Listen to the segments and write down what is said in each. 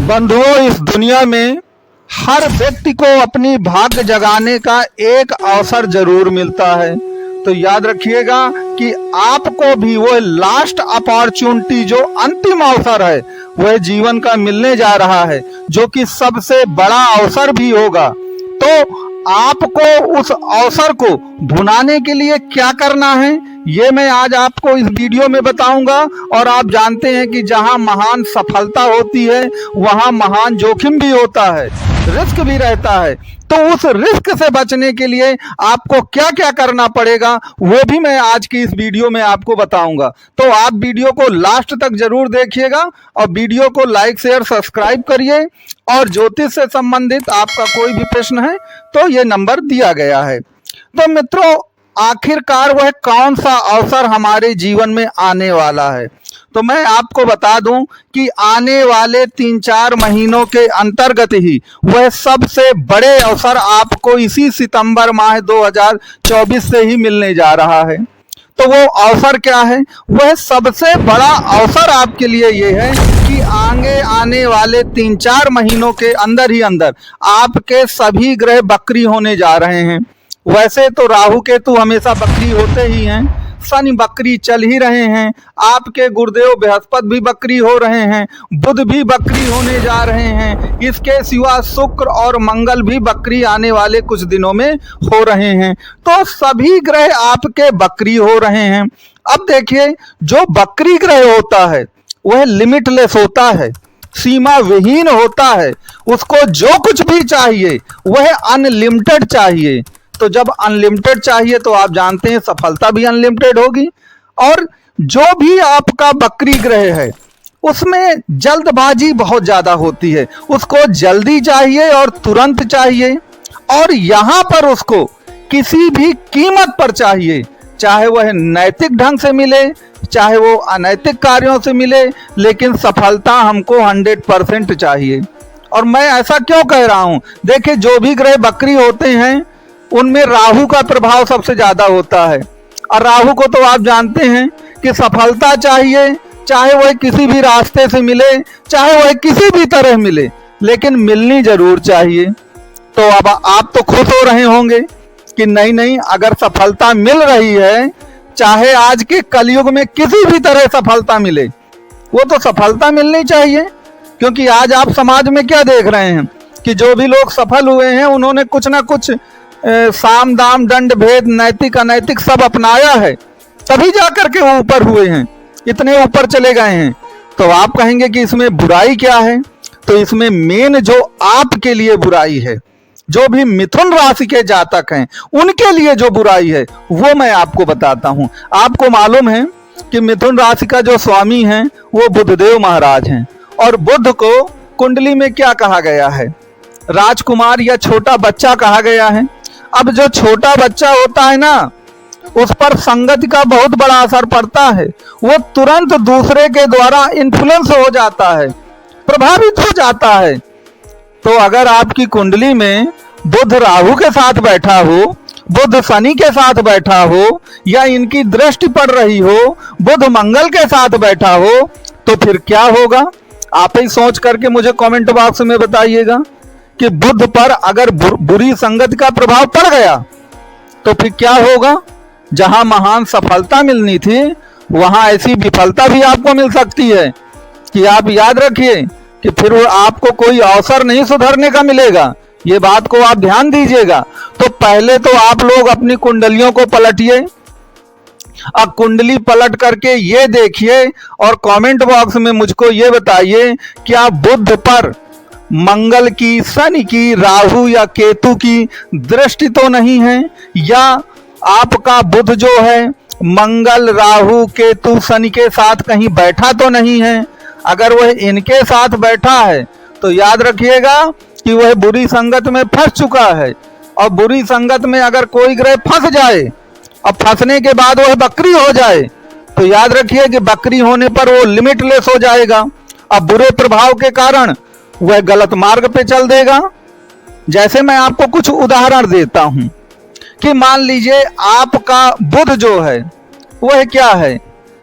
बंधुओं, इस दुनिया में हर व्यक्ति को अपनी भाग्य जगाने का एक अवसर जरूर मिलता है। तो याद रखिएगा कि आपको भी वो लास्ट अपॉर्चुनिटी, जो अंतिम अवसर है, वह जीवन का मिलने जा रहा है, जो कि सबसे बड़ा अवसर भी होगा। तो आपको उस अवसर को भुनाने के लिए क्या करना है, ये मैं आज आपको इस वीडियो में बताऊंगा। और आप जानते हैं कि जहां महान सफलता होती है वहां महान जोखिम भी होता है, रिस्क भी रहता है। तो उस रिस्क से बचने के लिए आपको क्या क्या करना पड़ेगा, वो भी मैं आज की इस वीडियो में आपको बताऊंगा। तो आप वीडियो को लास्ट तक जरूर देखिएगा और वीडियो को लाइक शेयर सब्सक्राइब करिए। और ज्योतिष से संबंधित आपका कोई भी प्रश्न है तो ये नंबर दिया गया है। तो मित्रों, आखिरकार वह कौन सा अवसर हमारे जीवन में आने वाला है, तो मैं आपको बता दूं कि आने वाले 3-4 महीनों के अंतर्गत ही वह सबसे बड़े अवसर आपको इसी सितंबर माह 2024 से ही मिलने जा रहा है। तो वो अवसर क्या है? वह सबसे बड़ा अवसर आपके लिए ये है कि आगे आने वाले 3-4 महीनों के अंदर ही अंदर आपके सभी ग्रह बकरी होने जा रहे हैं। वैसे तो राहु केतु हमेशा बकरी होते ही हैं, शनि बकरी चल ही रहे हैं, आपके गुरुदेव बृहस्पति भी बकरी हो रहे हैं, बुध भी बकरी होने जा रहे हैं, इसके सिवा शुक्र और मंगल भी बकरी आने वाले कुछ दिनों में हो रहे हैं। तो सभी ग्रह आपके बकरी हो रहे हैं। अब देखिए, जो बकरी ग्रह होता है वह लिमिटलेस होता है, सीमा विहीन होता है। उसको जो कुछ भी चाहिए वह अनलिमिटेड चाहिए। तो जब अनलिमिटेड चाहिए तो आप जानते हैं सफलता भी अनलिमिटेड होगी। और जो भी आपका बकरी ग्रह है उसमें जल्दबाजी बहुत ज्यादा होती है, उसको जल्दी चाहिए और तुरंत चाहिए, और यहां पर उसको किसी भी कीमत पर चाहिए, चाहे वह नैतिक ढंग से मिले चाहे वो अनैतिक कार्यों से मिले, लेकिन सफलता हमको 100% चाहिए। और मैं ऐसा क्यों कह रहा हूं? देखिए, जो भी ग्रह बकरी होते हैं उनमें राहु का प्रभाव सबसे ज्यादा होता है। और राहु को तो आप जानते हैं कि सफलता चाहिए, चाहे वह किसी भी रास्ते से मिले, चाहे वह किसी भी तरह मिले, लेकिन मिलनी जरूर चाहिए। तो अब आप तो खुश हो रहे होंगे कि नहीं, अगर सफलता मिल रही है, चाहे आज के कलयुग में किसी भी तरह सफलता मिले, वो तो सफलता मिलनी चाहिए। क्योंकि आज आप समाज में क्या देख रहे हैं कि जो भी लोग सफल हुए हैं उन्होंने कुछ ना कुछ साम दाम दंड भेद नैतिक अनैतिक सब अपनाया है, तभी जाकर के वो ऊपर हुए हैं, इतने ऊपर चले गए हैं। तो आप कहेंगे कि इसमें बुराई क्या है? तो इसमें मेन जो आपके लिए बुराई है, जो भी मिथुन राशि के जातक हैं उनके लिए जो बुराई है वो मैं आपको बताता हूं। आपको मालूम है कि मिथुन राशि का जो स्वामी है वो बुधदेव महाराज हैं, और बुध को कुंडली में क्या कहा गया है? राजकुमार या छोटा बच्चा कहा गया है। अब जो छोटा बच्चा होता है ना, उस पर संगति का बहुत बड़ा असर पड़ता है, वो तुरंत दूसरे के द्वारा इन्फ्लुएंस हो जाता है, प्रभावित हो जाता है। तो अगर आपकी कुंडली में बुध राहु के साथ बैठा हो, बुध शनि के साथ बैठा हो, या इनकी दृष्टि पड़ रही हो, बुध मंगल के साथ बैठा हो, तो फिर क्या होगा? आप ही सोच करके मुझे कमेंट बॉक्स में बताइएगा कि बुध पर अगर बुरी संगत का प्रभाव पड़ गया तो फिर क्या होगा? जहां महान सफलता मिलनी थी वहां ऐसी विफलता भी आपको मिल सकती है कि आप याद रखिए कि फिर वो आपको कोई अवसर नहीं सुधरने का मिलेगा। ये बात को आप ध्यान दीजिएगा। तो पहले तो आप लोग अपनी कुंडलियों को पलटिए, अब कुंडली पलट करके ये देखिए और कमेंट बॉक्स में मुझको ये बताइए, क्या बुध पर मंगल की, शनि की, राहु या केतु की दृष्टि तो नहीं है, या आपका बुध जो है मंगल राहु केतु शनि के साथ कहीं बैठा तो नहीं है? अगर वह इनके साथ बैठा है तो याद रखिएगा कि वह बुरी संगत में फंस चुका है। और बुरी संगत में अगर कोई ग्रह फंस जाए और फंसने के बाद वह बकरी हो जाए, तो याद रखिए कि बकरी होने पर वो लिमिटलेस हो जाएगा। अब बुरे प्रभाव के कारण वह गलत मार्ग पे चल देगा। जैसे मैं आपको कुछ उदाहरण देता हूं कि मान लीजिए आपका बुध जो है वह क्या है,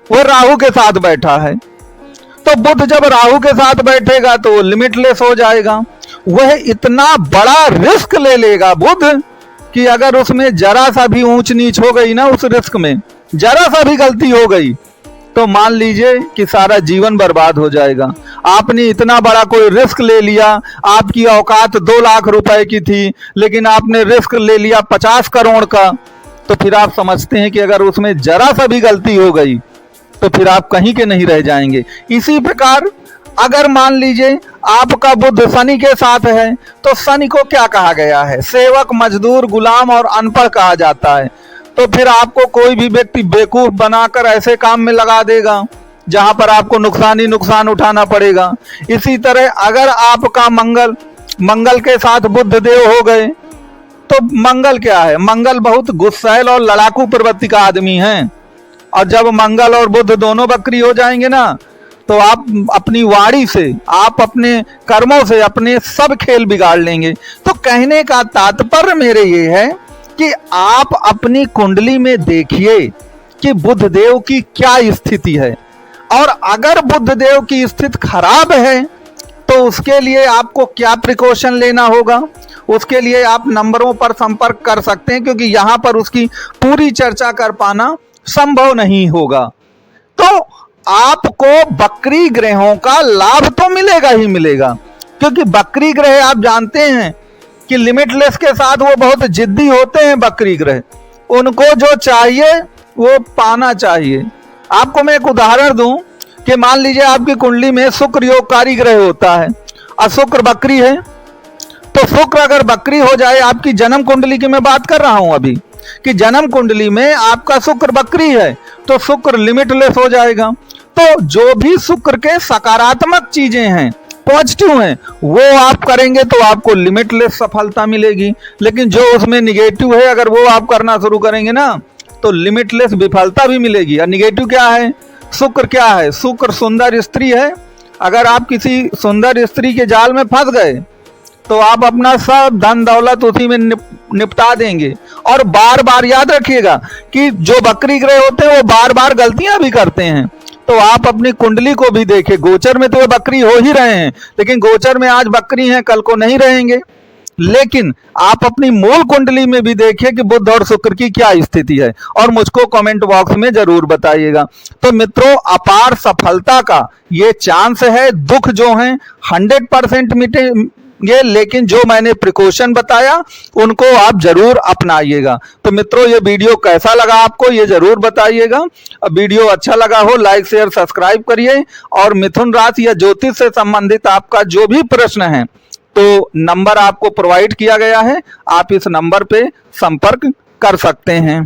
वह राहु के साथ बैठा है। तो बुध जब राहु के साथ बैठेगा तो लिमिटलेस हो जाएगा। वह इतना बड़ा रिस्क ले लेगा बुध कि अगर उसमें जरा सा भी ऊंच नीच हो गई ना, उस रिस्क में जरा सा भी गलती हो गई तो मान लीजिए कि सारा जीवन बर्बाद हो जाएगा। आपने इतना बड़ा कोई रिस्क ले लिया, आपकी औकात 2 लाख रुपए की थी, लेकिन आपने रिस्क ले लिया 50 करोड़ का, तो फिर आप समझते हैं कि अगर उसमें जरा सा भी गलती हो गई तो फिर आप कहीं के नहीं रह जाएंगे। इसी प्रकार अगर मान लीजिए आपका बुध शनि के साथ है, तो शनि को क्या कहा गया है? सेवक, मजदूर, गुलाम और अनपढ़ कहा जाता है। तो फिर आपको कोई भी व्यक्ति बेवकूफ बनाकर ऐसे काम में लगा देगा जहां पर आपको नुकसान ही नुकसान उठाना पड़ेगा। इसी तरह अगर आपका मंगल के साथ बुध देव हो गए, तो मंगल क्या है? मंगल बहुत गुस्सैल और लड़ाकू प्रवृत्ति का आदमी है, और जब मंगल और बुध दोनों बकरी हो जाएंगे ना, तो आप अपनी वाणी से, आप अपने कर्मों से अपने सब खेल बिगाड़ लेंगे। तो कहने का तात्पर्य मेरे ये है कि आप अपनी कुंडली में देखिए कि बुध देव की क्या स्थिति है, और अगर बुध देव की स्थिति खराब है तो उसके लिए आपको क्या प्रिकॉशन लेना होगा, उसके लिए आप नंबरों पर संपर्क कर सकते हैं, क्योंकि यहां पर उसकी पूरी चर्चा कर पाना संभव नहीं होगा। तो आपको बकरी ग्रहों का लाभ तो मिलेगा ही मिलेगा, क्योंकि बकरी ग्रह आप जानते हैं कि लिमिटलेस के साथ वो बहुत जिद्दी होते हैं। बकरी ग्रह, उनको जो चाहिए वो पाना चाहिए। आपको मैं एक उदाहरण दूं कि मान लीजिए आपकी कुंडली में शुक्र योगकारी ग्रह होता है और शुक्र बकरी है, तो शुक्र अगर बकरी हो जाए, आपकी जन्म कुंडली की मैं बात कर रहा हूं अभी, कि जन्म कुंडली में आपका शुक्र बकरी है, तो शुक्र लिमिटलेस हो जाएगा। तो जो भी शुक्र के सकारात्मक चीजें हैं, पॉजिटिव हैं, वो आप करेंगे तो आपको लिमिटलेस सफलता मिलेगी। लेकिन जो उसमें निगेटिव है, अगर वो आप करना शुरू करेंगे ना, तो लिमिटलेस विफलता भी मिलेगी। और निगेटिव क्या है? शुक्र क्या है? शुक्र सुंदर स्त्री है। अगर आप किसी सुंदर स्त्री के जाल में फंस गए तो आप अपना सब धन दौलत उसी में निपटा देंगे। और बार बार याद रखिएगा कि जो बकरी ग्रह होते हैं वो बार बार गलतियां भी करते हैं। तो आप अपनी कुंडली को भी देखें, गोचर में तो वो बकरी हो ही रहे हैं, लेकिन गोचर में आज बकरी हैं, कल को नहीं रहेंगे। लेकिन आप अपनी मूल कुंडली में भी देखिए कि बुध और शुक्र की क्या स्थिति है, और मुझको कमेंट बॉक्स में जरूर बताइएगा। तो मित्रों, अपार सफलता का ये चांस है। दुख जो हैं 100% मिटेंगे, लेकिन जो मैंने प्रिकॉशन बताया उनको आप जरूर अपनाइएगा। तो मित्रों, ये वीडियो कैसा लगा आपको ये जरूर बताइएगा। वीडियो अच्छा लगा हो लाइक शेयर सब्सक्राइब करिए। और मिथुन राशि या ज्योतिष से संबंधित आपका जो भी प्रश्न है, तो नंबर आपको प्रोवाइड किया गया है, आप इस नंबर पे संपर्क कर सकते हैं।